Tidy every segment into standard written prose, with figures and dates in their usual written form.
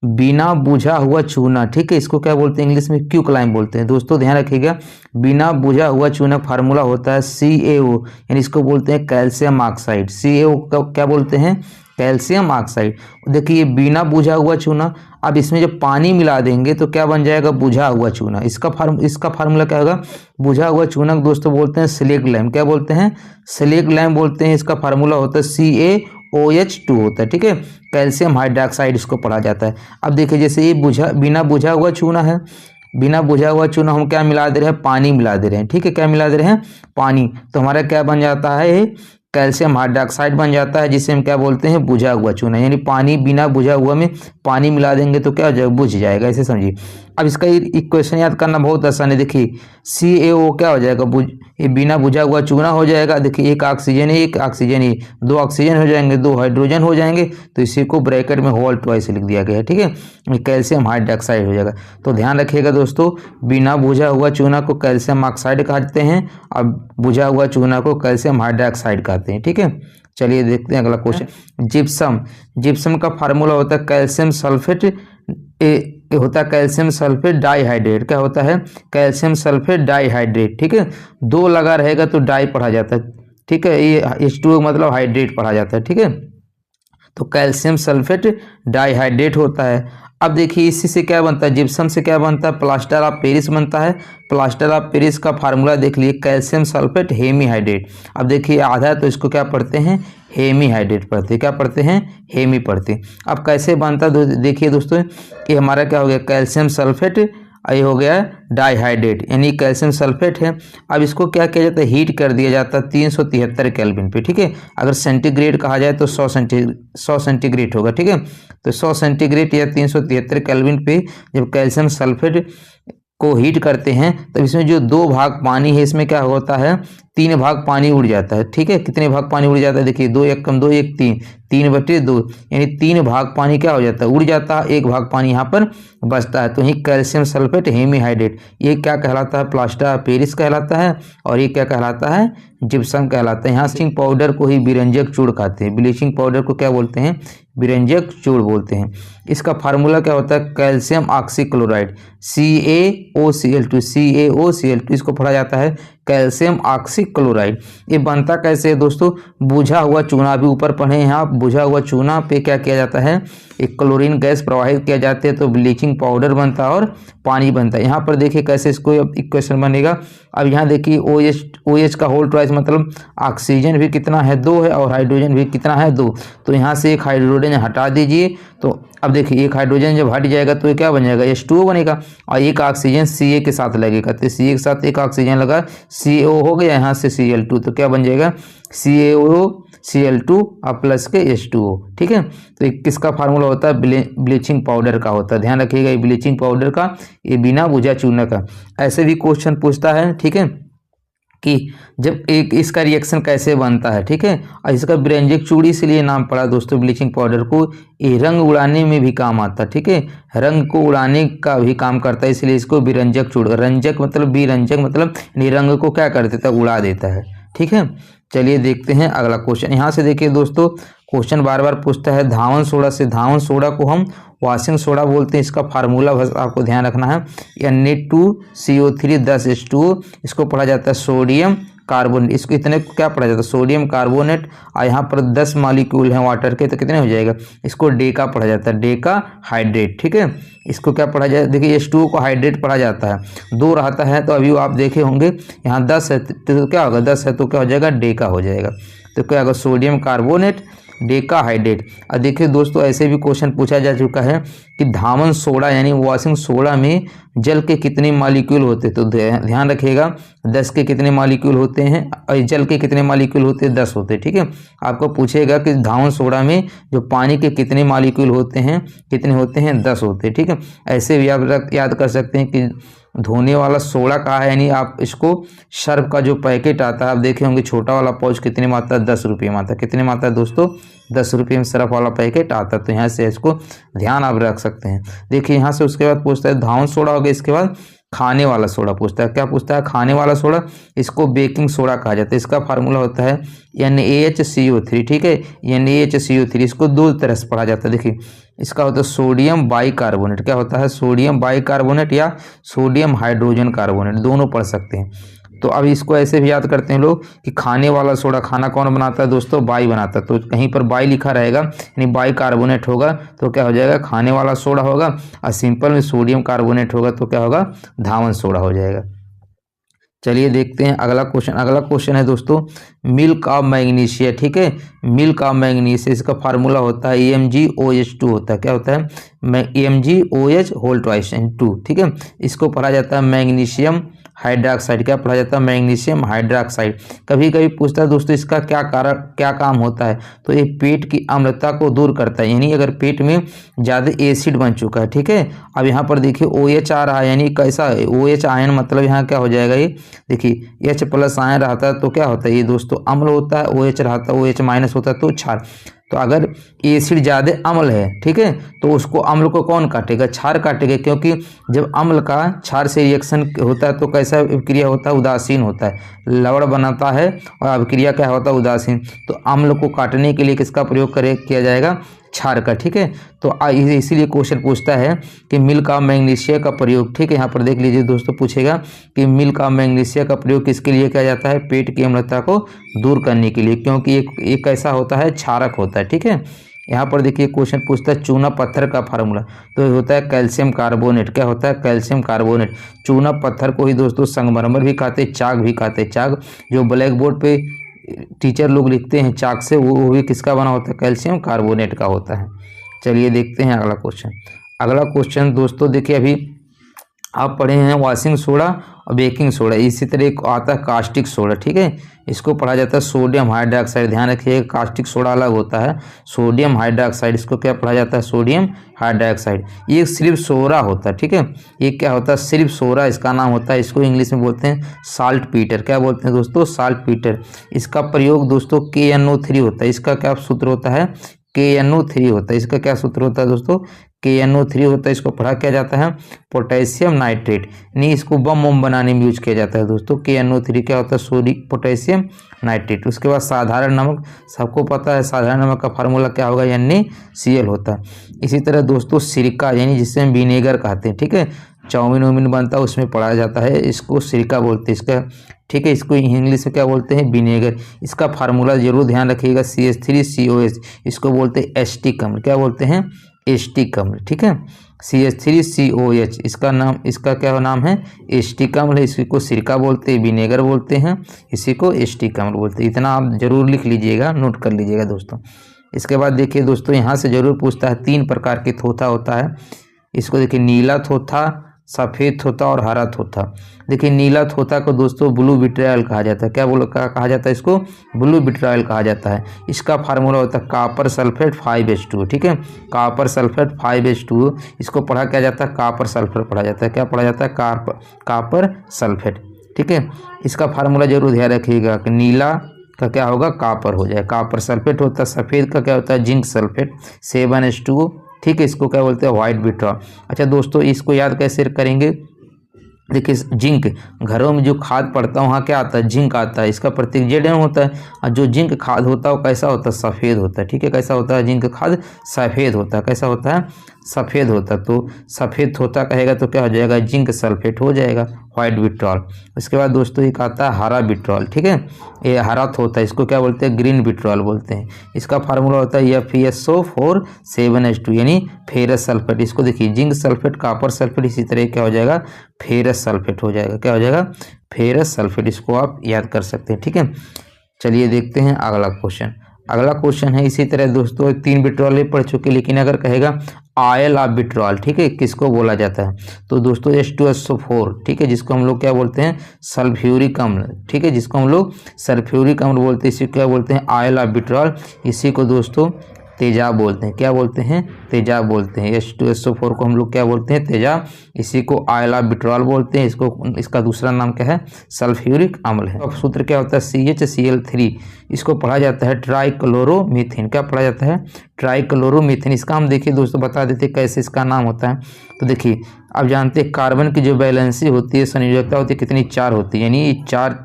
बिना बुझा हुआ चूना, ठीक है, इसको क्या बोलते हैं इंग्लिश में? क्विकलाइम बोलते हैं। दोस्तों ध्यान रखिएगा, बिना बुझा हुआ चूना फार्मूला होता है CaO, यानी इसको बोलते हैं कैल्शियम ऑक्साइड। CaO का क्या बोलते हैं? Calcium oxide. देखिए बिना बुझा हुआ चूना, अब इसमें जब पानी मिला देंगे तो क्या बन जाएगा? बुझा हुआ चूना। इसका फार्मूला क्या होगा? बुझा हुआ चूना दोस्तों बोलते हैं स्लेग लाइम। क्या बोलते हैं? स्लेग लाइम बोलते हैं। इसका फार्मूला होता है CaOH2 होता है, ठीक है, कैल्शियम हाइड्रोक्साइड इसको पढ़ा जाता है। अब देखिए जैसे ये बिना बुझा हुआ चूना है, बिना बुझा हुआ चूना हम क्या मिला दे रहे हैं? पानी मिला दे रहे हैं, ठीक है, क्या मिला दे रहे हैं? पानी। तो हमारा क्या बन जाता है? ये कैल्शियम हाइड्रोक्साइड बन जाता है, जिसे हम क्या बोलते हैं? बुझा हुआ चूना। यानी पानी, बिना बुझा हुआ में पानी मिला देंगे तो क्या हो जाएगा? बुझ जाएगा, ऐसे समझिए। अब इसका इक्वेशन याद करना बहुत आसान है। देखिए CaO क्या हो जाएगा? ये बिना बुझा हुआ चूना हो जाएगा। देखिए एक ऑक्सीजन है, एक ऑक्सीजन है, दो ऑक्सीजन हो जाएंगे, दो हाइड्रोजन हो जाएंगे, तो इसी को ब्रैकेट में होल ट्वाइस लिख दिया गया है, ठीक है, कैल्शियम हाइड्रोक्साइड हो जाएगा। तो ध्यान रखिएगा दोस्तों, बिना बुझा हुआ चूना को कैल्शियम ऑक्साइड कहते हैं, अब बुझा हुआ चूना को कैल्शियम हाइड्रोक्साइड कहते हैं, ठीक है। चलिए देखते हैं अगला क्वेश्चन। जिप्सम, जिप्सम का फार्मूला होता है कैल्शियम सल्फेट, होता है कैल्शियम सल्फेट डाइहाइड्रेट। क्या होता है? कैल्शियम सल्फेट डाइहाइड्रेट, ठीक है, दो लगा रहेगा तो डाई पढ़ा जाता है, ठीक है, ये H2O मतलब हाइड्रेट पढ़ा जाता है, ठीक है, तो कैल्शियम सल्फेट डाइहाइड्रेट होता है। अब देखिए इसी से क्या बनता है? जिप्सम से क्या बनता है? प्लास्टर ऑफ पेरिस बनता है। प्लास्टर ऑफ पेरिस का फार्मूला देख लिए, कैल्शियम सल्फेट हेमीहाइड्रेट। अब देखिए आधा है तो इसको क्या पढ़ते हैं? हेमीहाइड्रेट पढ़ते हैं। क्या पढ़ते हैं? हेमी पढ़ते हैं। अब कैसे बनता है देखिए दोस्तों, ये हमारा क्या हो गया? कैल्शियम सल्फेट, ये हो गया डाइहाइड्रेट, यानी कैल्शियम सल्फेट है। अब इसको क्या किया जाता है? हीट कर दिया जाता है 373 केल्विन पे, ठीक है, अगर सेंटीग्रेड कहा जाए तो 100 सेंटीग्रेड होगा, ठीक है, तो 100 सेंटीग्रेड या 373 केल्विन पे जब कैल्शियम सल्फेट को हीट करते हैं तब इसमें जो 2 भाग पानी है, इसमें क्या होता है? 3 भाग पानी उड़ जाता है, ठीक है, कितने भाग पानी उड़ जाता है? देखिए 2 1 कम 2 1 3, 3/2, यानी 3 भाग पानी क्या हो जाता है? उड़ जाता है, 1 भाग पानी यहाँ पर बचता है, तो यही कैल्शियम सल्फेट हेमीहाइड्रेट, ये क्या कहलाता है? प्लास्टर ऑफ पेरिस कहलाता है, और ये क्या कहलाता है? जिप्सम कहलाता है। यहाँ ब्लीचिंग पाउडर को ही विरंजक चूड़ कहते हैं। ब्लीचिंग पाउडर को क्या बोलते हैं? विरंजक चूड़ बोलते हैं। इसका फार्मूला क्या होता है? कैल्शियम ऑक्सीक्लोराइड, CaOCl2, CaOCl2 इसको पढ़ा जाता है कैल्शियम ऑक्सीक्लोराइड। ये बनता कैसे है दोस्तों? बुझा हुआ चूना, अभी ऊपर पढ़े हैं आप, बुझा हुआ चूना पे क्या किया जाता है? एक क्लोरीन गैस प्रवाहित किया जाते हैं तो ब्लीचिंग पाउडर बनता है और पानी बनता है। यहाँ पर देखिए कैसे इसको इक्वेशन बनेगा। अब यहाँ देखिए OH का होल ट्वाइस मतलब ऑक्सीजन भी कितना है? 2 है, और हाइड्रोजन भी कितना है? 2, तो यहाँ से एक हाइड्रोजन हटा दीजिए, तो अब देखिए एक हाइड्रोजन जब हट जाएगा तो ये क्या बन जाएगा? H2O बनेगा, और एक ऑक्सीजन Ca के साथ लगेगा, तो Ca के साथ एक ऑक्सीजन लगा, CO हो गया, यहाँ से Cl2, तो क्या बन जाएगा? CaOCl2 और प्लस के H2O, ठीक है। तो किसका फार्मूला होता है? ब्लीचिंग पाउडर का होता है। ध्यान रखिएगा, ये ब्लीचिंग पाउडर का, ये बिना बुझा चूना का। ऐसे भी क्वेश्चन पूछता है, ठीक है, कि जब एक इसका रिएक्शन कैसे बनता है, ठीक है, और इसका विरंजक चूड़ इसलिए नाम पड़ा दोस्तों ब्लीचिंग पाउडर को, ये रंग उड़ाने में भी काम आता है, ठीक है, रंग को उड़ाने का भी काम करता है, इसलिए इसको विरंजक चूड़, रंजक मतलब विरंजक मतलब रंग को क्या कर देता है? उड़ा देता है, ठीक है। चलिए देखते हैं अगला क्वेश्चन। यहाँ से देखिए दोस्तों, क्वेश्चन बार बार पूछता है धावन सोडा से। धावन सोडा को हम वॉशिंग सोडा बोलते हैं। इसका फार्मूला बस आपको ध्यान रखना है, Na2CO3 10H2O, इसको पढ़ा जाता है सोडियम कार्बोनेट। इसको इतने को क्या पढ़ा जाता है? सोडियम कार्बोनेट, और यहाँ पर 10 मॉलिक्यूल हैं वाटर के, तो कितने हो जाएगा? इसको डेका पढ़ा जाता है, डेका हाइड्रेट, ठीक है। इसको क्या पढ़ा जाए? देखिए H2O को हाइड्रेट पढ़ा जाता है, 2 रहता है, तो अभी आप देखे होंगे यहाँ 10 है, तो क्या होगा? 10 है तो क्या हो जाएगा? डेका हो जाएगा, तो क्या होगा? Sodium carbonate Deka hydrate. और देखिए दोस्तों, ऐसे भी क्वेश्चन पूछा जा चुका है कि धावन सोडा यानी वॉशिंग सोडा में जल के कितने मॉलिक्यूल होते हैं? तो ध्यान रखिएगा 10 के कितने मॉलिक्यूल होते हैं, और जल के कितने मॉलिक्यूल होते हैं? 10 होते हैं, ठीक है। आपको पूछेगा कि धावन सोडा में जो पानी के कितने मॉलिक्यूल होते हैं? कितने होते हैं? 10 होते हैं, ठीक है। ऐसे भी आप याद कर सकते हैं कि धोने वाला सोडा कहा है, यानी आप इसको सर्फ का जो पैकेट आता है, आप देखे होंगे छोटा वाला पाउच कितने में आता है? 10 रुपये में आता है। कितने में आता है दोस्तों? 10 रुपये में सर्फ वाला पैकेट आता है, तो यहाँ से इसको ध्यान आप रख सकते हैं। देखिए यहाँ से उसके बाद पूछता है धावन सोडा हो गया, इसके बाद खाने वाला सोडा पूछता है। क्या पूछता है? खाने वाला सोडा, इसको बेकिंग सोडा कहा जाता है। इसका फार्मूला होता है NaHCO3, ठीक है, NaHCO3, इसको 2 तरह से पढ़ा जाता है। देखिए इसका होता है सोडियम बाइकार्बोनेट। क्या होता है? सोडियम बाइकार्बोनेट या सोडियम हाइड्रोजन कार्बोनेट, दोनों पढ़ सकते हैं। तो अब इसको ऐसे भी याद करते हैं लोग कि खाने वाला सोडा, खाना कौन बनाता है दोस्तों? बाई बनाता है। तो कहीं पर बाई लिखा रहेगा यानी बाइकार्बोनेट होगा तो क्या हो जाएगा? खाने वाला सोडा होगा। और सिंपल में सोडियम कार्बोनेट होगा तो क्या होगा? धावन सोडा हो जाएगा। चलिए देखते हैं अगला क्वेश्चन। अगला क्वेश्चन है दोस्तों मिल्क ऑफ मैग्नीशिया। ठीक है, मिल्क ऑफ मैग्नीशिया, इसका फार्मूला होता है AmGOH2 होता है। क्या होता है? AmGOH whole twice 2। ठीक है, इसको पढ़ा जाता है मैग्नीशियम हाइड्रोक्साइड। क्या पढ़ा जाता है? Magnesium hydroxide. कभी कभी पूछता है दोस्तों इसका क्या काम होता है? तो ये पेट की अम्लता को दूर करता है, यानी अगर पेट में ज़्यादा एसिड बन चुका है। ठीक है, अब यहाँ पर देखिए OH आ रहा है, यानी कैसा OH आयन, मतलब यहाँ क्या हो जाएगा? ये देखिए H+ आयन रहता है तो क्या होता है? ये दोस्तों अम्ल होता है। OH रहता है, OH- होता है तो क्षार। तो अगर एसिड ज़्यादा अम्ल है, ठीक है, तो उसको अम्ल को कौन काटेगा? क्षार काटेगा, क्योंकि जब अम्ल का क्षार से रिएक्शन होता है तो कैसा अभिक्रिया होता है? उदासीन होता है, लवण बनाता है और अभिक्रिया क्या होता है? उदासीन। तो अम्ल को काटने के लिए किसका प्रयोग किया जाएगा? क्षार का। ठीक है, तो इसीलिए क्वेश्चन पूछता है कि मिल्क ऑफ मैग्नीशिया का प्रयोग, ठीक है, यहाँ पर देख लीजिए दोस्तों, पूछेगा कि मिल्क ऑफ मैग्नीशिया का प्रयोग किसके लिए किया जाता है? पेट की अम्लता को दूर करने के लिए, क्योंकि एक कैसा होता है? क्षारक होता है। ठीक है, यहाँ पर देखिए क्वेश्चन पूछता है चूना पत्थर का फार्मूला। तो ये होता है कैल्शियम कार्बोनेट। क्या होता है? Calcium carbonate. चूना पत्थर को ही दोस्तों संगमरमर भी कहते हैं, चाक भी कहते हैं। चाक जो ब्लैक बोर्ड पे टीचर लोग लिखते हैं चाक से, वो भी किसका बना होता है? कैल्शियम कार्बोनेट का होता है। चलिए देखते हैं अगला क्वेश्चन। अगला क्वेश्चन दोस्तों देखिए, अभी आप पढ़े हैं वॉशिंग सोडा और बेकिंग सोडा, इसी तरह एक आता है कास्टिक सोडा। ठीक है, इसको पढ़ा जाता है सोडियम हाइड्रोक्साइड। ध्यान रखिए कास्टिक सोडा अलग होता है, सोडियम हाइड्रोक्साइड, इसको क्या पढ़ा जाता है? Sodium hydroxide. ये सिर्फ सोडा होता है। ठीक है, ये क्या होता है? सिर्फ सोडा इसका नाम होता है। इसको इंग्लिश में बोलते हैं साल्ट पीटर। क्या बोलते हैं दोस्तों? Salt Peter. इसका प्रयोग दोस्तों KNO3 होता है। इसका क्या सूत्र होता है? KNO3 होता है। इसका क्या सूत्र होता है दोस्तों? KNO3 होता है। इसको पढ़ा किया जाता है पोटेशियम नाइट्रेट, नहीं इसको बम बनाने में यूज किया जाता है दोस्तों। KNO3 क्या होता है? Sodium potassium nitrate. उसके बाद साधारण नमक, सबको पता है साधारण नमक का फार्मूला क्या होगा? NaCl होता है। इसी तरह दोस्तों सिरका, यानी जिसे हम विनेगर कहते हैं, ठीक है, चाउमीन वाउमीन बनता है उसमें पढ़ा जाता है, इसको सिरका बोलते हैं इसका। ठीक है, इसको इंग्लिश में क्या बोलते हैं? विनेगर। इसका फार्मूला जरूर ध्यान रखिएगा CH3COH, इसको बोलते हैं एस्टिक अम्ल। क्या बोलते हैं? एस्टिक अम्ल। ठीक है, CH3COH इसका क्या नाम है? एस्टिक अम्ल है। इसी को सिरका बोलते हैं, विनेगर बोलते हैं, इसी को एस्टिक अम्ल बोलते हैं। इतना आप जरूर लिख लीजिएगा, नोट कर लीजिएगा दोस्तों। इसके बाद देखिए दोस्तों, यहाँ से जरूर पूछता है 3 प्रकार के थोथा होता है। इसको देखिए नीला थोथा, सफ़ेद थोथा और हरा थोथा। देखिए नीला थोथा को दोस्तों ब्लू विट्रायल कहा जाता है। क्या कहा जाता है? इसको ब्लू विट्रायल कहा जाता है। इसका फार्मूला होता है कॉपर सल्फेट 5H2। ठीक है, कॉपर सल्फेट 5H2, इसको पढ़ा क्या जाता है? कॉपर सल्फेट पढ़ा जाता है। क्या पढ़ा जाता है? Copper sulphate. ठीक है, इसका फार्मूला जरूर ध्यान रखिएगा कि नीला का क्या होगा? कॉपर हो जाए, कॉपर सल्फेट होता है। सफ़ेद का क्या होता है? Zinc sulphate 7H2। ठीक है, इसको क्या बोलते हैं? White vitriol. अच्छा दोस्तों, इसको याद कैसे करेंगे? देखिए जिंक, घरों में जो खाद पड़ता है वहाँ क्या आता है? जिंक आता है। इसका प्रतीक Zn होता है। और जो जिंक खाद होता है वो कैसा होता है? सफ़ेद होता है। ठीक है, कैसा होता है? जिंक खाद सफ़ेद होता है। कैसा होता है? सफ़ेद होता है। तो सफ़ेद होता कहेगा तो क्या हो जाएगा? जिंक सल्फेट हो जाएगा, व्हाइट विट्रॉल। उसके बाद दोस्तों एक आता है हरा विट्रॉल। ठीक है, ये हरा होता है, इसको क्या बोलते हैं? ग्रीन विट्रॉल बोलते हैं। इसका फार्मूला होता है FeSO4 7H2, यानी फेरस सल्फेट। इसको देखिए जिंक सल्फेट, कॉपर सल्फेट, इसी तरह क्या हो जाएगा? फेरस सल्फेट हो जाएगा। क्या हो जाएगा? Ferrous sulphate. इसको आप याद कर सकते हैं। ठीक है, चलिए देखते हैं अगला क्वेश्चन। अगला क्वेश्चन है इसी तरह दोस्तों, 3 विट्रॉल पढ़ चुके, लेकिन अगर कहेगा ऑयल ऑफ विट्रॉल, ठीक है, किसको बोला जाता है? तो दोस्तों H2SO4, ठीक है, जिसको हम लोग क्या बोलते हैं? सल्फ्यूरिक अम्ल। ठीक है, जिसको हम लोग सल्फ्यूरिक अम्ल बोलते हैं, इसी को क्या बोलते हैं? Oil of vitriol. इसी को दोस्तों तेजाब बोलते हैं। क्या बोलते हैं? तेजाब बोलते हैं। H2SO4 को हम लोग क्या बोलते हैं? तेजाब। इसी को ऑयल ऑफ विट्रॉल बोलते हैं। इसका दूसरा नाम क्या है? सल्फ्यूरिक अम्ल है। अब सूत्र क्या होता है? CHCl3। इसको पढ़ा जाता है ट्राइक्लोरोमीथेन। क्या पढ़ा जाता है? ट्राइक्लोरोमीथेन। इसका हम देखिए दोस्तों बता देते कैसे इसका नाम होता है। तो देखिए आप जानते हैं कार्बन की जो वैलेंसी होती है, संयोजकता होती है कितनी? 4 होती है, यानी 4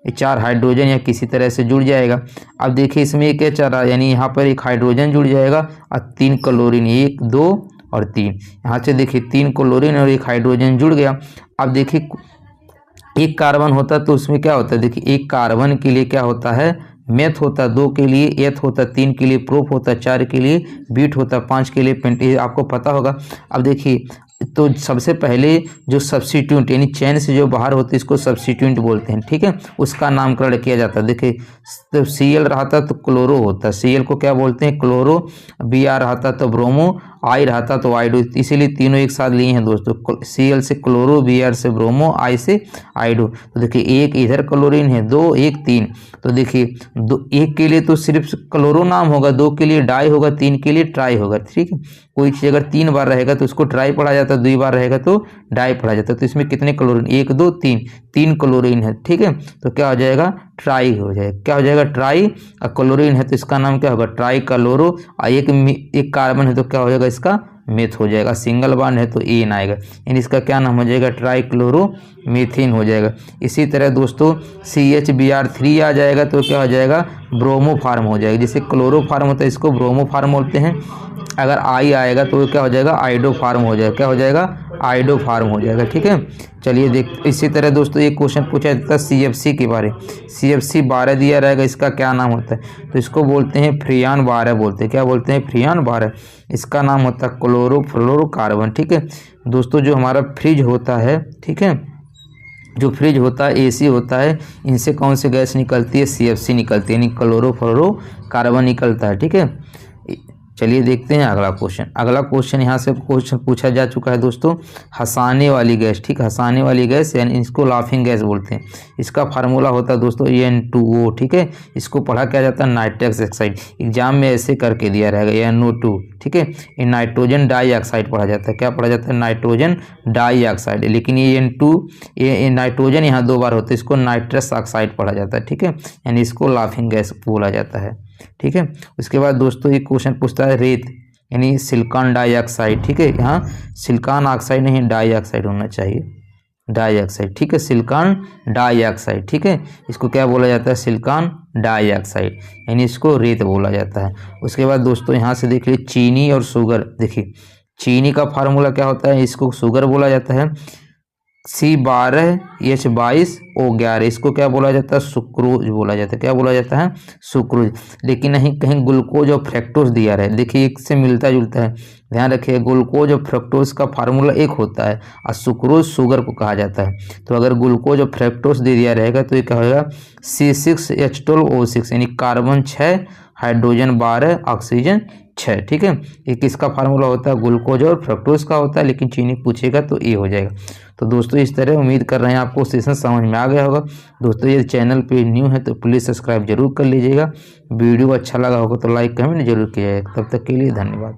ये 4 हाइड्रोजन या किसी तरह से जुड़ जाएगा। अब देखिए इसमें क्या चल रहा है, यानी यहाँ पर एक हाइड्रोजन जुड़ जाएगा और 3 क्लोरीन, 1 2 और 3। यहाँ से देखिए 3 क्लोरीन और एक हाइड्रोजन जुड़ गया। अब देखिए एक कार्बन होता है तो उसमें क्या होता है, देखिए एक कार्बन के लिए क्या होता है, मेथ होता है, 2 के लिए एथ होता है, 3 के लिए प्रोप होता है, 4 के लिए ब्यूट होता है, 5 के लिए पेंट, ये आपको पता होगा। अब देखिए तो सबसे पहले जो सब्स्टिट्यूट यानी चैन से जो बाहर होते हैं इसको सब्स्टिट्यूट बोलते हैं, ठीक है, उसका नामकरण किया जाता है। देखिए तो Cl रहता तो क्लोरो होता है, Cl को क्या बोलते हैं, क्लोरो, Br रहता तो ब्रोमो, I रहता तो आइडो, इसीलिए तीनों एक साथ लिए हैं दोस्तों, Cl से क्लोरो, Br से ब्रोमो, I से आइडो। तो देखिए एक इधर क्लोरीन है, 2 1 3, तो देखिए 1 के लिए तो सिर्फ क्लोरो नाम होगा, 2 के लिए डाई होगा, 3 के लिए ट्राई होगा, ठीक है। कोई चीज़ अगर 3 बार रहेगा तो उसको ट्राई पढ़ा जाता है, 2 बार रहेगा तो डाई पढ़ा जाता है। तो इसमें कितने क्लोरीन, 1 2 3, 3 क्लोरीन है, ठीक है। तो क्या हो जाएगा, ट्राई हो जाएगा, क्या हो जाएगा, ट्राई। और क्लोरीन है तो इसका नाम क्या होगा, ट्राई क्लोरो। और एक कार्बन है तो क्या हो जाएगा, इसका मेथ हो जाएगा। सिंगल बॉन्ड है तो एन आएगा, यानी इसका क्या नाम हो जाएगा, ट्राई क्लोरो मीथेन हो जाएगा। इसी तरह दोस्तों CHBr3 आ जाएगा तो क्या हो जाएगा, ब्रोमो फार्म हो जाएगा। जैसे क्लोरो फार्म होता है इसको ब्रोमो फार्म बोलते हैं, अगर आई आएगा तो क्या हो जाएगा, आइडो फार्म हो जाएगा, क्या हो जाएगा, आइडो फार्म हो जाएगा, ठीक है। चलिए देख, इसी तरह दोस्तों एक क्वेश्चन पूछा जाता है CFC के बारे। CFC 12 दिया रहेगा, इसका क्या नाम होता है, तो इसको बोलते हैं फ्रियान 12 बोलते हैं, क्या बोलते हैं, फ्रियान 12। इसका नाम होता है क्लोरोफ्लोरोकार्बन, ठीक है दोस्तों। जो हमारा फ्रिज होता है, ठीक है, जो फ्रिज होता है, AC होता है, इनसे कौन सी गैस निकलती है, CFC निकलती है, यानी क्लोरोफ्लोरोकार्बन निकलता है, ठीक है। चलिए देखते हैं अगला क्वेश्चन। अगला क्वेश्चन यहाँ से क्वेश्चन पूछा जा चुका है दोस्तों, हंसाने वाली गैस, ठीक, हंसाने वाली गैस यानी इसको लाफिंग गैस बोलते हैं। इसका फार्मूला होता है दोस्तों N2O, ठीक है। इसको पढ़ा क्या जाता है, नाइट्रस ऑक्साइड, एग्जाम में ऐसे करके दिया रहेगा NO2, ठीक है। ये नाइट्रोजन डाइऑक्साइड पढ़ा जाता है, क्या पढ़ा जाता है, नाइट्रोजन डाइऑक्साइड। लेकिन ये N2 ये नाइट्रोजन यहाँ 2 बार होता है, इसको नाइट्रस ऑक्साइड पढ़ा जाता है, ठीक है, यानी इसको लाफिंग गैस बोला जाता है, ठीक है। उसके बाद दोस्तों एक क्वेश्चन पूछता है रेत यानी सिलिकॉन डाइऑक्साइड, ठीक है, यहाँ सिलिकॉन ऑक्साइड नहीं डाइऑक्साइड होना चाहिए, डाइऑक्साइड, ठीक है, सिलिकॉन डाइऑक्साइड, ठीक है। इसको क्या बोला जाता है, सिलिकॉन डाइऑक्साइड, यानी इसको रेत बोला जाता है। उसके बाद दोस्तों यहाँ से देखिए चीनी और शुगर, देखिए चीनी का फार्मूला क्या होता है, इसको शुगर बोला जाता है, C12H22O11, इसको क्या बोला जाता है, सुक्रोज बोला जाता है, क्या बोला जाता है, सुक्रोज। लेकिन नहीं कहीं ग्लूकोज और फ्रक्टोज दिया रहे, देखिए एक से मिलता जुलता है, ध्यान रखिए, ग्लूकोज और फ्रक्टोज का फार्मूला एक होता है और सुक्रोज शुगर को कहा जाता है। तो अगर ग्लूकोज और फ्रक्टोज दे दिया रहेगा तो ये क्या होगा, C6H12O6, यानी कार्बन 6 हाइड्रोजन 12 ऑक्सीजन 6, ठीक है। ये किसका फार्मूला होता है, ग्लूकोज और फ्रक्टोज का होता है, लेकिन चीनी पूछेगा तो ये हो जाएगा। तो दोस्तों इस तरह उम्मीद कर रहे हैं आपको सेशन समझ में आ गया होगा। दोस्तों ये चैनल पे न्यू है तो प्लीज़ सब्सक्राइब जरूर कर लीजिएगा। वीडियो अच्छा लगा होगा तो लाइक कमेंट जरूर कीजिएगा। तब तक के लिए धन्यवाद।